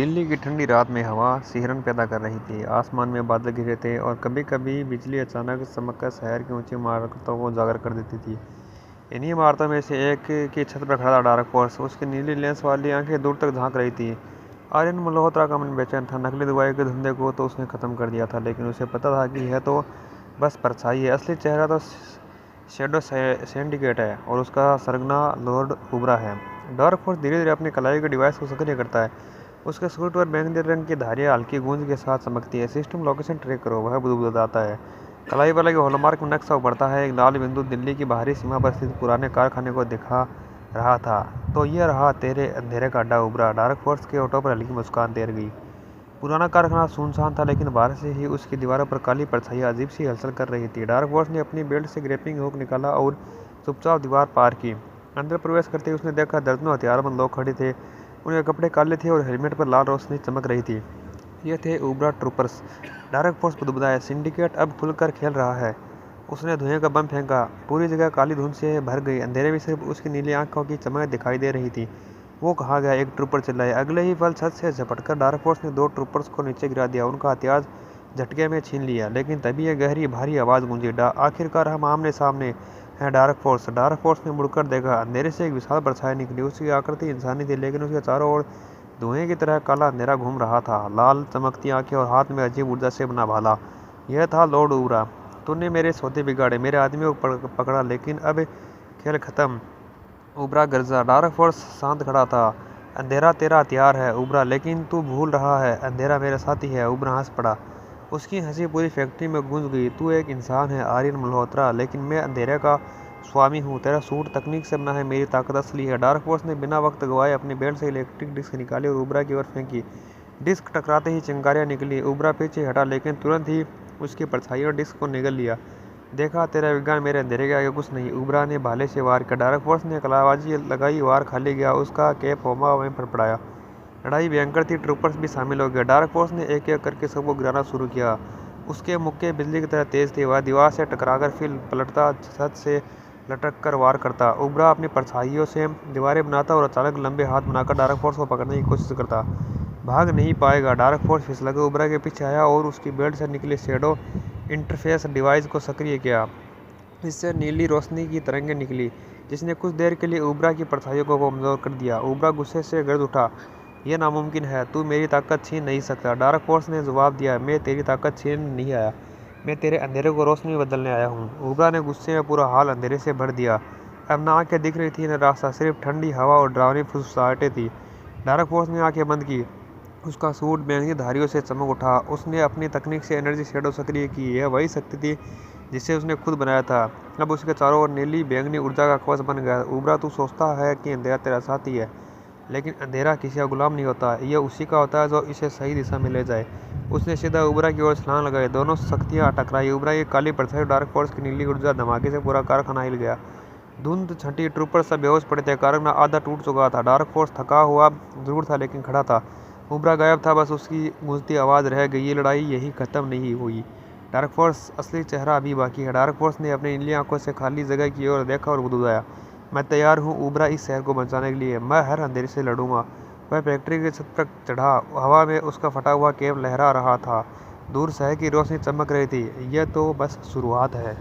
दिल्ली की ठंडी रात में हवा सिहरन पैदा कर रही थी। आसमान में बादल घिरे थे और कभी-कभी बिजली अचानक चमककर शहर की ऊंची इमारतों को उजागर कर देती थी। इन्हीं इमारतों में से एक की छत पर खड़ा था डार्क फोर्स। उसकी नीली लेंस वाली आंखें दूर तक झांक रही थी। आर्यन मल्होत्रा का मन बेचैन था। नकली दवाई के धंधे को तो उसने खत्म कर दिया था, लेकिन उसे पता था कि यह तो बस परछाई है। असली चेहरा तो शेडो सिंडिकेट है और उसका सरगना लॉर्ड उबरा है। डार्क फोर्स धीरे धीरे अपने कलाई के डिवाइस को सक्रिय करता है। उसके सूट पर बैंगनी रंग की धारियां हल्की गूंज के साथ चमकती है। सिस्टम लोकेशन ट्रैक करो, वह बुदबुदाता है। कलाई वाले के हॉलमार्क में नक्शा उभरता है। एक लाल बिंदु दिल्ली की बाहरी सीमा पर स्थित पुराने कारखाने को दिखा रहा था। तो यह रहा तेरे अंधेरे का अड्डा उबरा। डार्क फोर्स के ऑटो पर हल्की मुस्कान तैर गई। पुराना कारखाना सुनसान था, लेकिन बाहर से ही उसकी दीवारों पर काली परछाइयां अजीब सी हलचल कर रही थी। डार्क फोर्स ने अपनी बेल्ट से ग्रेपिंग हुक निकाला और चुपचाप दीवार पार की। अंदर प्रवेश करते ही उसने देखा दर्जनों हथियारबंद लोग खड़े थे। उनके कपड़े काले थे और हेलमेट पर लाल रोशनी चमक रही थी। ये थे उबरा ट्रूपर्स। डार्क फोर्स बुदबुदाया, सिंडिकेट अब खुलकर खेल रहा है। उसने धुएं का बम फेंका। पूरी जगह काली धुंध से भर गई। अंधेरे में सिर्फ उसकी नीली आंखों की चमक दिखाई दे रही थी। वो कहाँ गया? एक ट्रूपर चिल्लाया। अगले ही पल छत से झपटकर डार्क फोर्स ने 2 ट्रूपर्स को नीचे गिरा दिया। उनका हथियार झटके में छीन लिया। लेकिन तभी एक गहरी भारी आवाज़ गूंजी, आखिरकार हम आमने सामने हैं। डार्क फोर्स ने मुड़कर देखा। अंधेरे से एक विशाल परछाई निकली। उसकी आकृति इंसानी थी, लेकिन उसके चारों ओर धुएं की तरह काला अंधेरा घूम रहा था। लाल चमकती आंखें और हाथ में अजीब ऊर्जा से बना भाला। यह था लॉर्ड उबरा। तूने मेरे सौदे बिगाड़े, मेरे आदमियों को पकड़ा, लेकिन अब खेल खत्म। उबरा गरजा। डार्क फोर्स शांत खड़ा था। अंधेरा तेरा हथियार है उबरा, लेकिन तू भूल रहा है अंधेरा मेरा साथी है। उबरा हंस पड़ा। उसकी हंसी पूरी फैक्ट्री में गूंज गई। तू एक इंसान है आर्यन मल्होत्रा, लेकिन मैं अंधेरे का स्वामी हूँ। तेरा सूट तकनीक से बना है, मेरी ताकत असली है। डार्क फोर्स ने बिना वक्त गवाए अपनी बेल्ट से इलेक्ट्रिक डिस्क निकाली और उबरा की ओर फेंकी। डिस्क टकराते ही चिंगारियां निकली। उबरा पीछे हटा, लेकिन तुरंत ही उसकी परछाई और डिस्क को निगल लिया। देखा, तेरा विज्ञान मेरे अंधेरे के आगे कुछ नहीं। उबरा ने भाले से वार किया। डार्क फोर्स ने कलाबाजी लगाई। वार खाली गया। उसका कैप हवा में फड़फड़ाया। लड़ाई भयंकर थी। ट्रूपर्स भी शामिल हो गए। डार्क फोर्स ने एक एक करके सबको गिराना शुरू किया। उसके मुक्के बिजली की तरह तेज थे। वह दीवार से टकराकर फिर पलटता, छत से लटक कर वार करता। उबरा अपनी परछाइयों से दीवारें बनाता और अचानक लंबे हाथ बनाकर डार्क फोर्स को पकड़ने की कोशिश करता। भाग नहीं पाएगा। डार्क फोर्स फिसलकर उबरा के पीछे आया और उसकी बेल्ट से निकले शेडो इंटरफेस डिवाइस को सक्रिय किया। इससे नीली रोशनी की तरंगें निकली, जिसने कुछ देर के लिए उबरा की परछाइयों को कमजोर कर दिया। उबरा गुस्से से गरज उठा। यह नामुमकिन है, तू मेरी ताकत छीन नहीं सकता। डार्क फोर्स ने जवाब दिया, मैं तेरी ताकत छीन नहीं आया, मैं तेरे अंधेरे को रोशनी में बदलने आया हूँ। उबरा ने गुस्से में पूरा हाल अंधेरे से भर दिया। अब न आंखें दिख रही थी न रास्ता, सिर्फ ठंडी हवा और डरावनी फुसफुसाहटें थी। डार्क फोर्स ने आंखें बंद की। उसका सूट बैंगनी धारियों से चमक उठा। उसने अपनी तकनीक से एनर्जी शेडो सक्रिय की। यह वही शक्ति थी जिसे उसने खुद बनाया था। अब उसके चारों ओर नीली बैंगनी ऊर्जा का कवच बन गया। उबरा, तू सोचता है कि अंधेरा तेरा साथी है, लेकिन अंधेरा किसी का गुलाम नहीं होता। यह उसी का होता है जो इसे सही दिशा में ले जाए। उसने सीधा उबरा की ओर छलांग लगाई। दोनों शक्तियाँ टकराई। उबरा की काली परछाई, डार्क फोर्स की नीली ऊर्जा, धमाके से पूरा कारखाना हिल गया। धुंध छंटी। ट्रूपर सब बेहोश पड़े थे। कारखाना आधा टूट चुका था। डार्क फोर्स थका हुआ जरूर था, लेकिन खड़ा था। उबरा गायब था, बस उसकी गूंजती आवाज़ रह गई। ये लड़ाई यही खत्म नहीं हुई। डार्क फोर्स असली चेहरा अभी बाकी है। डार्क फोर्स ने अपनी नीली आंखों से खाली जगह की ओर देखा और बुदबुदाया, मैं तैयार हूँ उबरा, इस शहर को बचाने के लिए। मैं हर अंधेरे से लड़ूंगा। वह फैक्ट्री की छत पर चढ़ा। हवा में उसका फटा हुआ कैप लहरा रहा था। दूर शहर की रोशनी चमक रही थी। यह तो बस शुरुआत है।